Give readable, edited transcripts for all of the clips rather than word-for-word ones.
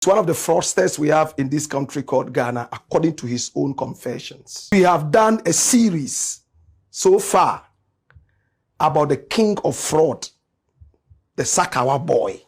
It's one of the fraudsters we have in this country called Ghana, according to his own confessions. We have done a series so far about the king of fraud, the Sakawa boy.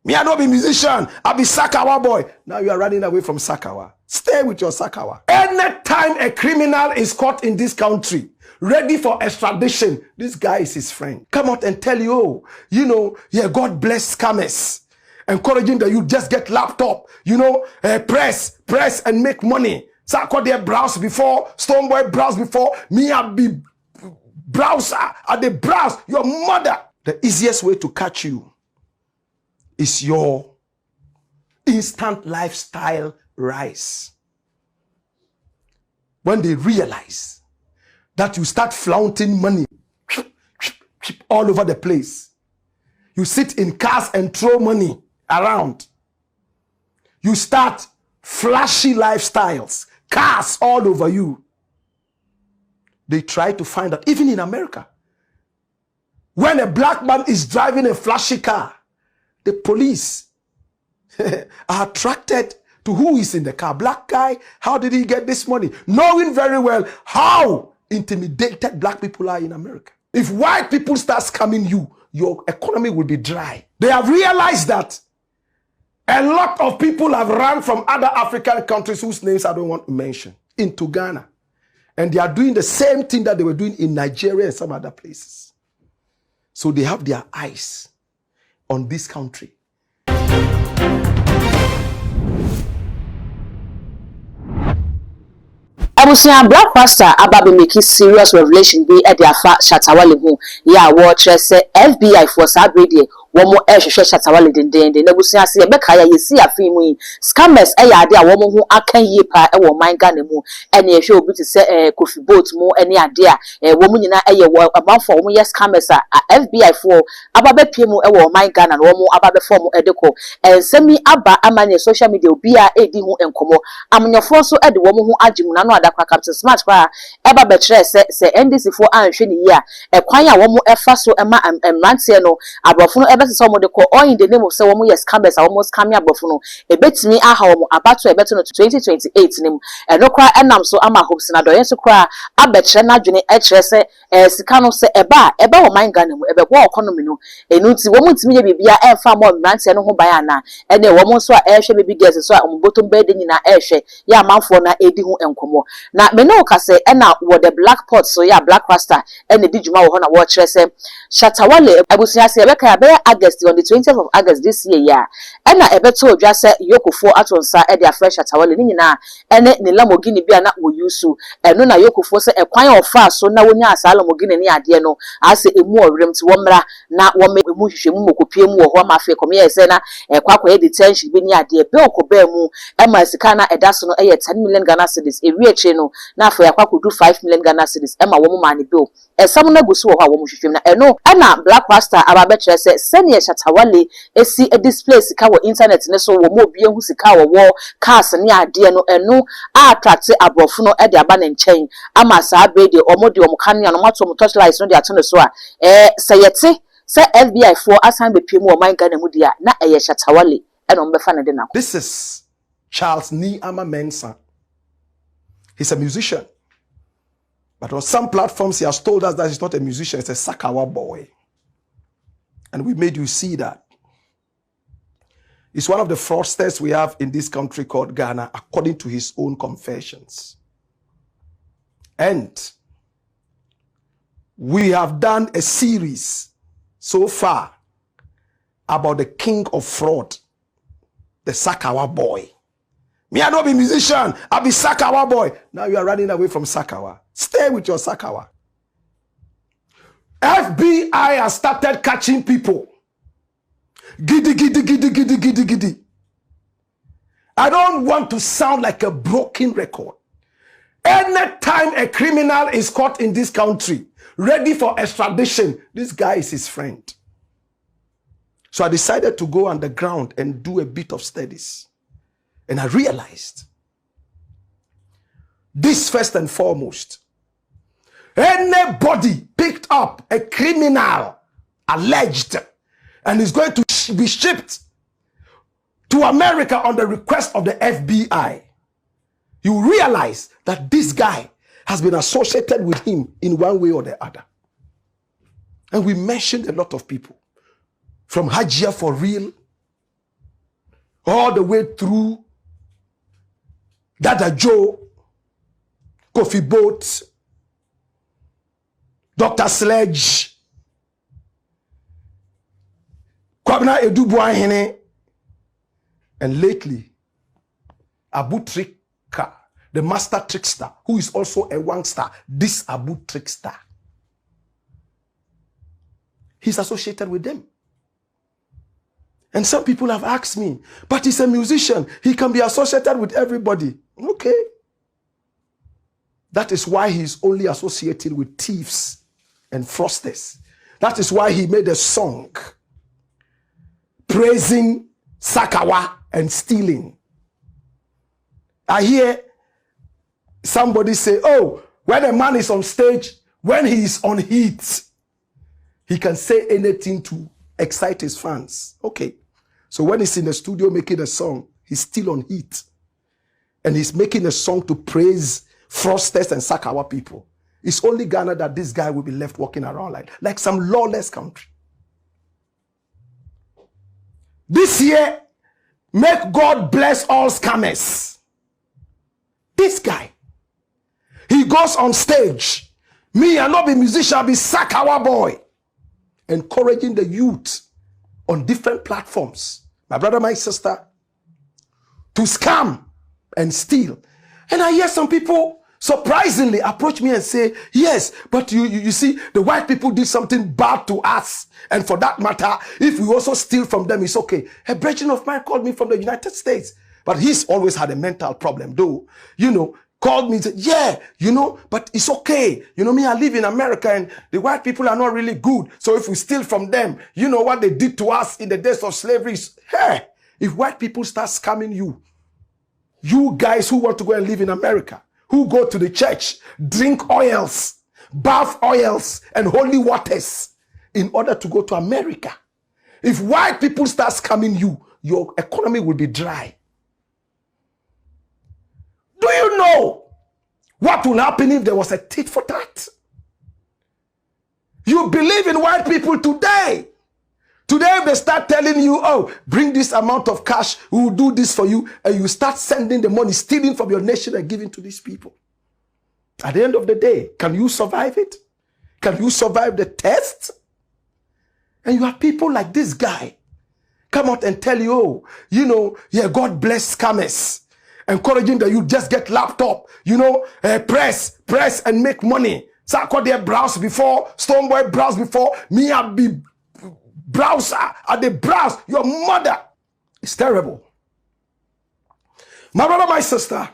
Me, I don't be musician, I be Sakawa boy. Now you are running away from Sakawa. Stay with your Sakawa. Anytime a criminal is caught in this country, ready for extradition, this guy is his friend. Come out and tell you, oh, yeah, God bless scammers. Encouraging that you just get laptop, press and make money. So I call their browse before, Stoneboy browse before, me I be browser at the browse your mother. The easiest way to catch you is your instant lifestyle rise. When they realize that you start flaunting money all over the place, you sit in cars and throw money around, you start flashy lifestyles, cars all over you. They try to find out, even in America, when a black man is driving a flashy car, the police are attracted to who is in the car. Black guy, how did he get this money? Knowing very well how intimidated black people are in America. If white people start scamming you, your economy will be dry. They have realized that a lot of people have run from other African countries whose names I don't want to mention into Ghana. And they are doing the same thing that they were doing in Nigeria and some other places. So they have their eyes on this country. Abusia Black Pastor Ababi making serious revelation be at their Shata Wale who watch FBI for Saturday. One more Shata Wale den Nebusia see a Becca, you see a film scammers a idea woman who I can ye pa a mind gun and a show to say coffee boat more any idea a woman in a month for yes scammers FBI for Ababe Pimu a mind gun and one more Ababe form edeco and send me Abba Amani social media be a who and como. I'm your force so at the woman who Ajimano ada kwa captain smart kwa eba betre se NDC for anhwe ne ya ekwan ya wo mo efa so ema emrantie no abrofo no ebe se mo de ko all in the name of se wo mo yes scammers almost scam ya abrofo no ebetimi aha wo mo abato ebeto no 2028 nim eno kwa enam so ama hopes na do yenso kwa abetre na dwene ekre se sika no se eba wo man Ghana mu ebe kwa economy no enu ti wo mo timi ye bibia emfa mo emrantie no ho ban ana ene wo mo so a ehwe baby girls so a mo bottom bed nyina ehwe ya amanfo na edi ho enkomo na me no ka say na wo the black pot so ya black pastor ene di djuma wo na wo kire say Shata Wale abusia say be ka be August on the 20th of August this year ya ena ebeto odwa say yokofo atonsa e dia fresh Shata Wale ni nyina ene ne Lamborghini bia na wo yusu eno na yokofo say ekwan ofa so na wonya asa Lamborghini ni ade no ase emu orem ti wo mra na wo emu hwehwemu mokopie mu wo ho ma fe kom ye say na kwakwa detention bi ni ade be okoba mu ema sika na edaso no 10 million Ghana cedis ewie no na afọ yakwa kodu 5 million Ghana cedis ema wo ma ne bill esam na gusu wo ha wo mo hwehwem na eno ana black pastor ababetre se senior Shata Wale esi a display sika wo internet ne so wo mo bie hu sika wo cars ne ade no eno attract abrofo no e de aba ne nchen ama sa abede omo de omo kan no mato mo touchlight no de ato ne so a se yete se FBI for asan be piem wo man Ghana mu dia na eye Shata Wale eno mbefa ne de na. This is Charles Niama Mensah. He's a musician. But on some platforms, he has told us that he's not a musician, he's a Sakawa boy. And we made you see that. He's one of the fraudsters we have in this country called Ghana, according to his own confessions. And we have done a series so far about the king of fraud, the Sakawa boy. Me, I don't be musician, I be Sakawa boy. Now you are running away from Sakawa. Stay with your Sakawa. FBI has started catching people. Giddy, giddy, giddy, giddy, giddy, giddy. I don't want to sound like a broken record. Anytime a criminal is caught in this country, ready for extradition, this guy is his friend. So I decided to go underground and do a bit of studies. And I realized this first and foremost. Anybody picked up a criminal alleged and is going to be shipped to America on the request of the FBI, you realize that this guy has been associated with him in one way or the other. And we mentioned a lot of people, from Hajia for real, all the way through Dada Joe, Kofi Boat, Dr. Sledge, Kwabena Edubuahene, and lately, Abu Trika, the master trickster, who is also a wangster. This Abu Trickster, he's associated with them. And some people have asked me, but he's a musician, he can be associated with everybody. Okay. That is why he's only associated with thieves and fraudsters. That is why he made a song praising Sakawa and stealing. I hear somebody say, oh, when a man is on stage, when he is on heat, he can say anything to excite his fans. Okay. So when he's in the studio making a song, he's still on heat. And he's making a song to praise fraudsters and Sakawa people. It's only Ghana that this guy will be left walking around like some lawless country. This year, make God bless all scammers. This guy, he goes on stage. Me, I not be musician, I be Sakawa boy. Encouraging the youth on different platforms, my brother, my sister, to scam and steal. And I hear some people surprisingly approach me and say, yes, but you see, the white people did something bad to us. And for that matter, if we also steal from them, it's okay. A brethren of mine called me from the United States, but he's always had a mental problem, though. Called me and said, yeah, but it's okay. Me, I live in America and the white people are not really good. So if we steal from them, you know what they did to us in the days of slavery. Hey, if white people start scamming you guys who want to go and live in America, who go to the church, drink oils, bath oils, and holy waters in order to go to America. If white people start scamming you, your economy will be dry. Do you know what will happen if there was a tit for tat? You believe in white people today. Today, if they start telling you, oh, bring this amount of cash, we will do this for you, and you start sending the money, stealing from your nation and giving to these people. At the end of the day, can you survive it? Can you survive the test? And you have people like this guy come out and tell you, yeah, God bless scammers. Encouraging that you just get laptop, press and make money. So I call their browse before, Stoneboy browse before, me I be browser at the browse your mother. It's terrible. My brother, my sister.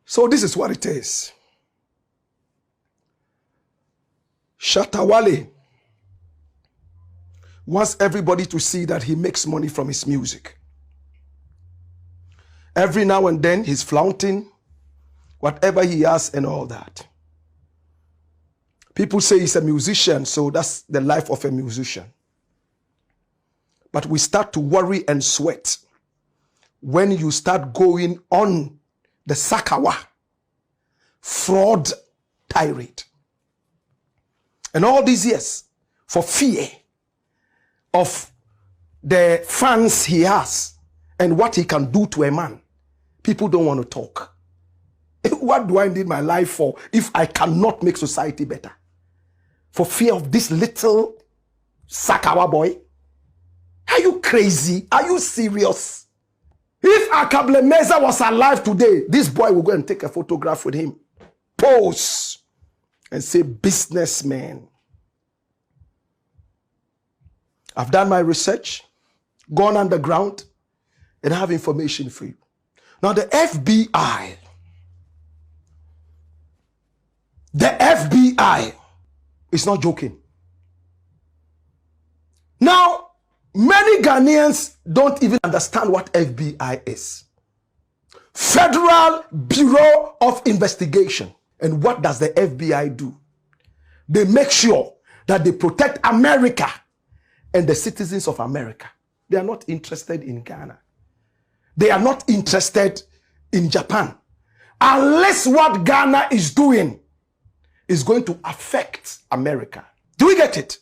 So this is what it is. Shata Wale wants everybody to see that he makes money from his music. Every now and then he's flaunting whatever he has and all that. People say he's a musician, so that's the life of a musician. But we start to worry and sweat when you start going on the Sakawa fraud tirade. And all these years, for fear of the fans he has and what he can do to a man, people don't want to talk. What do I need my life for if I cannot make society better? For fear of this little Sakawa boy? Are you crazy? Are you serious? If Akable Meza was alive today, this boy will go and take a photograph with him, pose, and say, businessman. I've done my research, gone underground, and I have information for you. Now the FBI is not joking. Now, many Ghanaians don't even understand what FBI is. Federal Bureau of Investigation. And what does the FBI do? They make sure that they protect America and the citizens of America. They are not interested in Ghana. They are not interested in Japan. Unless what Ghana is doing is going to affect America. Do we get it?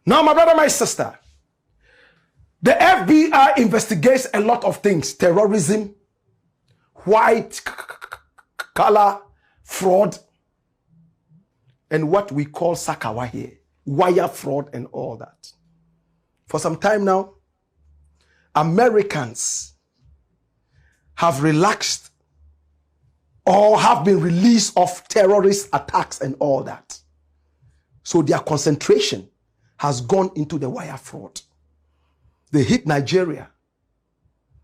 Now, my brother, my sister, the FBI investigates a lot of things. Terrorism, white collar, fraud, and what we call Sakawa here, wire fraud and all that. For some time now, Americans have relaxed or have been released of terrorist attacks and all that. So their concentration has gone into the wire fraud. They hit Nigeria.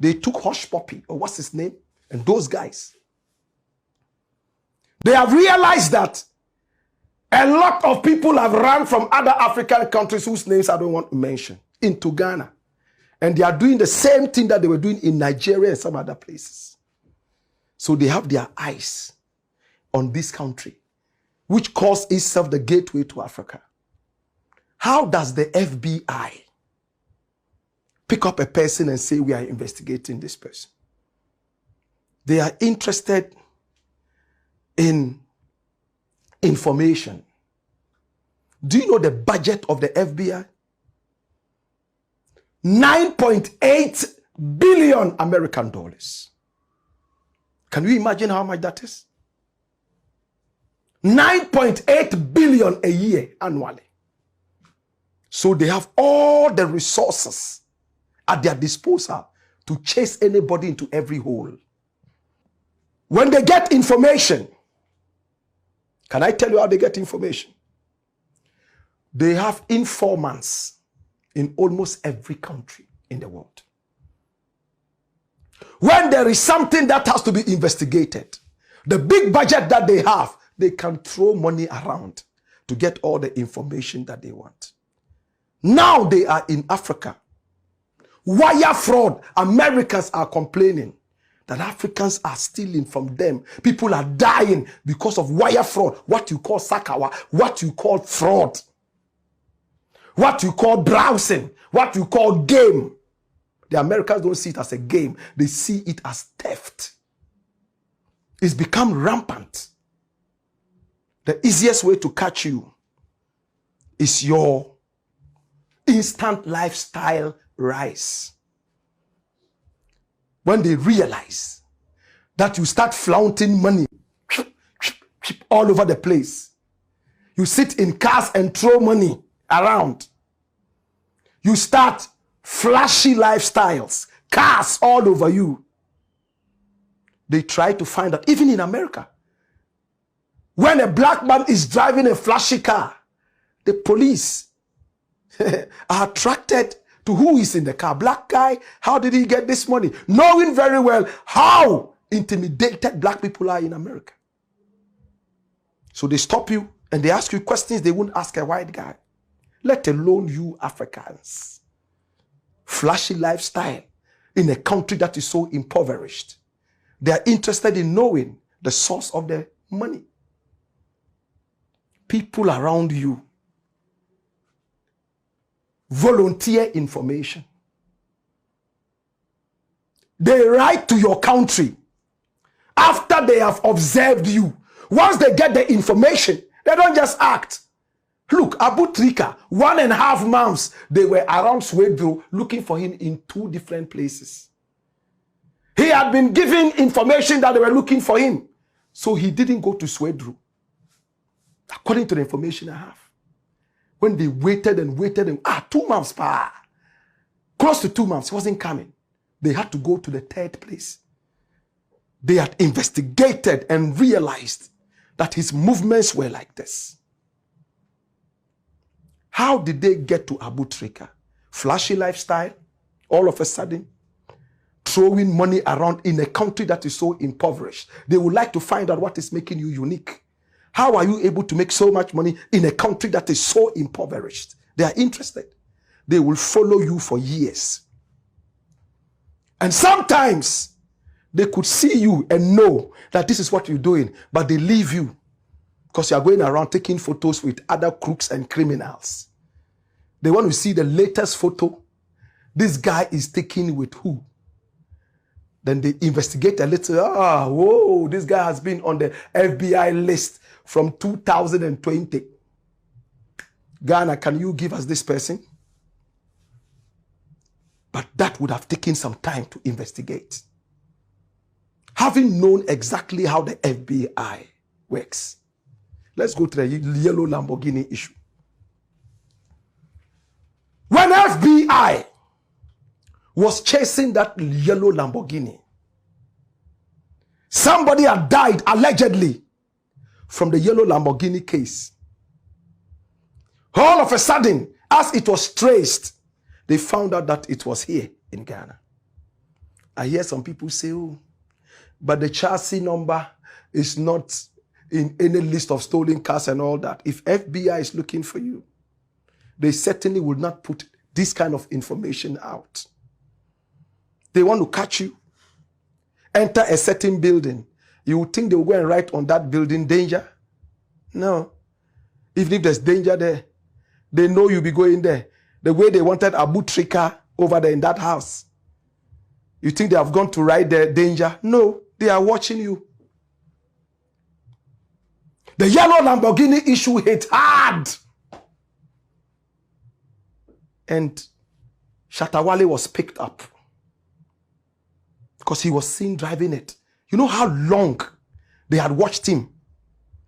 They took Hush Puppy, or what's his name, and those guys. They have realized that a lot of people have run from other African countries whose names I don't want to mention into Ghana. And they are doing the same thing that they were doing in Nigeria and some other places. So they have their eyes on this country, which calls itself the gateway to Africa. How does the FBI pick up a person and say, we are investigating this person? They are interested in information. Do you know the budget of the FBI? 9.8 billion American dollars. Can you imagine how much that is? 9.8 billion a year annually. So they have all the resources at their disposal to chase anybody into every hole. When they get information, can I tell you how they get information? They have informants in almost every country in the world. When there is something that has to be investigated, the big budget that they have, they can throw money around to get all the information that they want. Now they are in Africa. Wire fraud. Americans are complaining that Africans are stealing from them. People are dying because of wire fraud. What you call Sakawa, what you call fraud, what you call browsing, what you call game. The Americans don't see it as a game. They see it as theft. It's become rampant. The easiest way to catch you is your instant lifestyle rise. When they realize that you start flaunting money all over the place, you sit in cars and throw money around, you start flashy lifestyles, cars all over you, they try to find out. Even in America, when a black man is driving a flashy car, the police are attracted to who is in the car. Black guy, how did he get this money? Knowing very well how intimidated black people are in America. So they stop you and they ask you questions they wouldn't ask a white guy, let alone you Africans. Flashy lifestyle in a country that is so impoverished. They are interested in knowing the source of the money. People around you volunteer information. They write to your country after they have observed you. Once they get the information, they don't just act. Look, Abu Trika, 1.5 months, they were around Swedru looking for him in 2 different places. He had been given information that they were looking for him. So he didn't go to Swedru, according to the information I have. When they waited and waited, and 2 months, close to 2 months, he wasn't coming. They had to go to the 3rd place. They had investigated and realized that his movements were like this. How did they get to Abu Trika? Flashy lifestyle, all of a sudden, throwing money around in a country that is so impoverished. They would like to find out what is making you unique. How are you able to make so much money in a country that is so impoverished? They are interested. They will follow you for years. And sometimes they could see you and know that this is what you're doing, but they leave you because you are going around taking photos with other crooks and criminals. They want to see the latest photo This guy is taken with who? Then they investigate a little. Whoa, this guy has been on the FBI list from 2020. Ghana, can you give us this person? But that would have taken some time to investigate. Having known exactly how the FBI works. Let's go to the yellow Lamborghini issue. When FBI was chasing that yellow Lamborghini, somebody had died allegedly from the yellow Lamborghini case. All of a sudden, as it was traced, they found out that it was here in Ghana. I hear some people say, oh, but the chassis number is not in any list of stolen cars and all that. If FBI is looking for you, they certainly would not put this kind of information out. They want to catch you. Enter a certain building. You would think they will go and write on that building danger? No. Even if there's danger there, they know you'll be going there. The way they wanted Abu Trika over there in that house. You think they have gone to write the danger? No, they are watching you. The yellow Lamborghini issue hit hard. And Shata Wale was picked up because he was seen driving it. You know how long they had watched him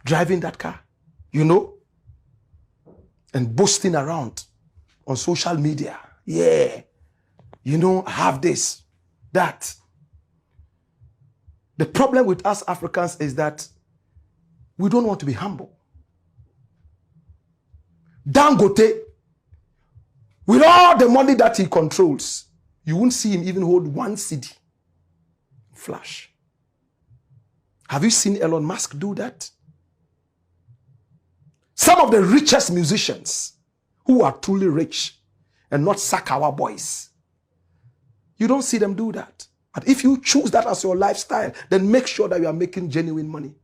driving that car? You know? And boasting around on social media. Yeah. You know, I have this, that. The problem with us Africans is that we don't want to be humble. Dangote, with all the money that he controls, you won't see him even hold one CD. Flash. Have you seen Elon Musk do that? Some of the richest musicians who are truly rich and not Sakawa boys, you don't see them do that. But if you choose that as your lifestyle, then make sure that you are making genuine money.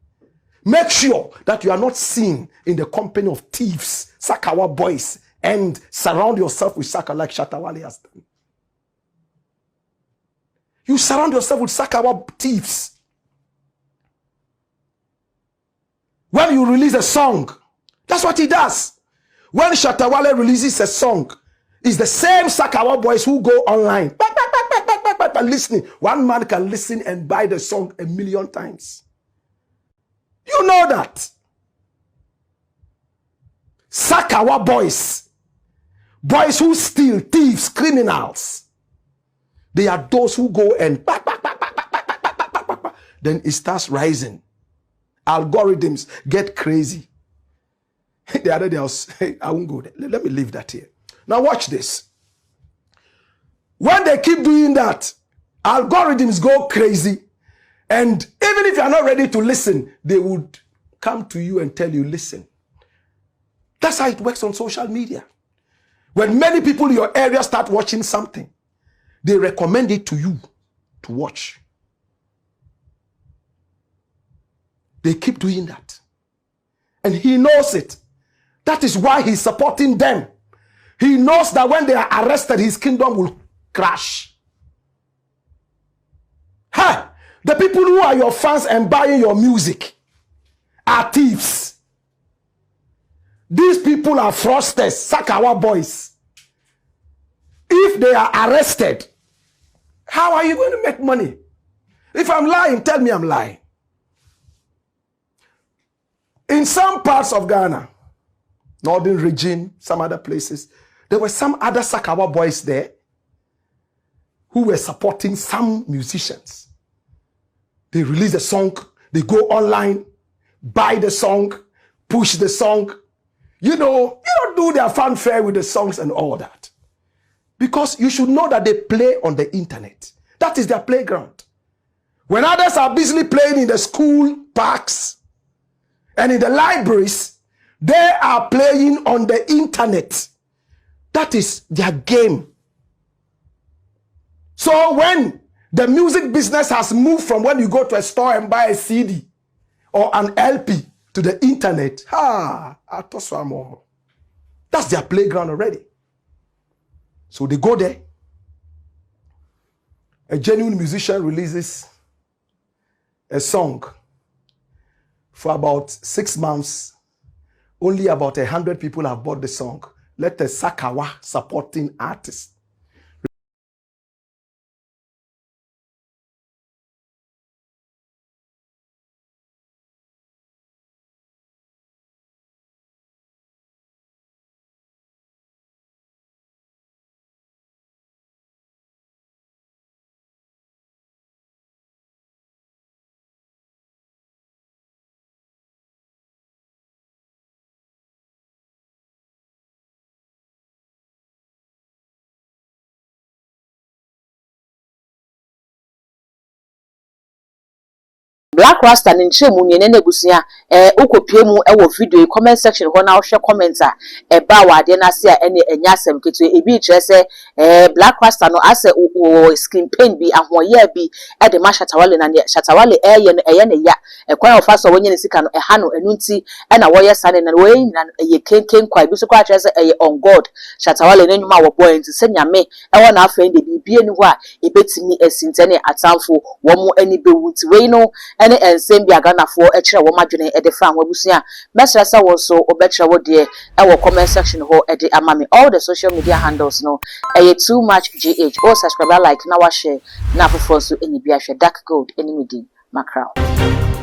Make sure that you are not seen in the company of thieves, Sakawa boys, and surround yourself with Saka like Shata Wale has done. You surround yourself with Sakawa thieves. When you release a song, that's what he does. When Shata Wale releases a song, it's the same Sakawa boys who go online. Listening. One man can listen and buy the song 1,000,000 times. You know that. Sakawa boys. Boys who steal, thieves, criminals. They are those who go and then it starts rising. Algorithms get crazy. The other day I won't go there. Let me leave that here. Now watch this. When they keep doing that, algorithms go crazy. And even if you are not ready to listen, they would come to you and tell you, listen. That's how it works on social media. When many people in your area start watching something, they recommend it to you to watch. They keep doing that. And he knows it. That is why he's supporting them. He knows that when they are arrested, his kingdom will crash. Hey, the people who are your fans and buying your music are thieves. These people are fraudsters, Sakawa boys. If they are arrested, how are you going to make money? If I'm lying, tell me I'm lying. In some parts of Ghana, Northern region, some other places, there were some other Sakawa boys there who were supporting some musicians. They release a song, they go online, buy the song, push the song. You know, do their fanfare with the songs and all that. Because you should know that they play on the internet. That is their playground. When others are busily playing in the school parks and in the libraries, they are playing on the internet. That is their game. So when the music business has moved from when you go to a store and buy a CD or an LP to the internet, that's their playground already. So they go there, A genuine musician releases a song for about 6 months. Only about 100 people have bought the song. Let a Sakawa supporting artist Black Rasta ne nkyeremu ne ne busia ukopie mu e wo video comment section ho na wo hwe comment e ba wa de na se ene enya asem ketu e bi kire se Black Rasta no ase o skin pain bi ahoye bi e de ma Shatawale na Shatawale ye no eye ne ya e kwan ofa so wonye ne sika no e ha no enu nti e na wo ye sane na wo nyina ye kenken kwa bi so kwa kire se eye on God Shatawale ne nyuma wo boy nti se nyame e wo na afa de bibie ni ho a e betimi asintene atamfo wo mo ani bewu nti we no ene ensem bia ganafo e kire wo madwene e de fa ho abusua mesra sa wo so obetre wo de e wo comment section ho e de amame all the social media handles no e too much gh or subscribe like na wa share na afofo so eni bia hwe dark gold eni medi macrown.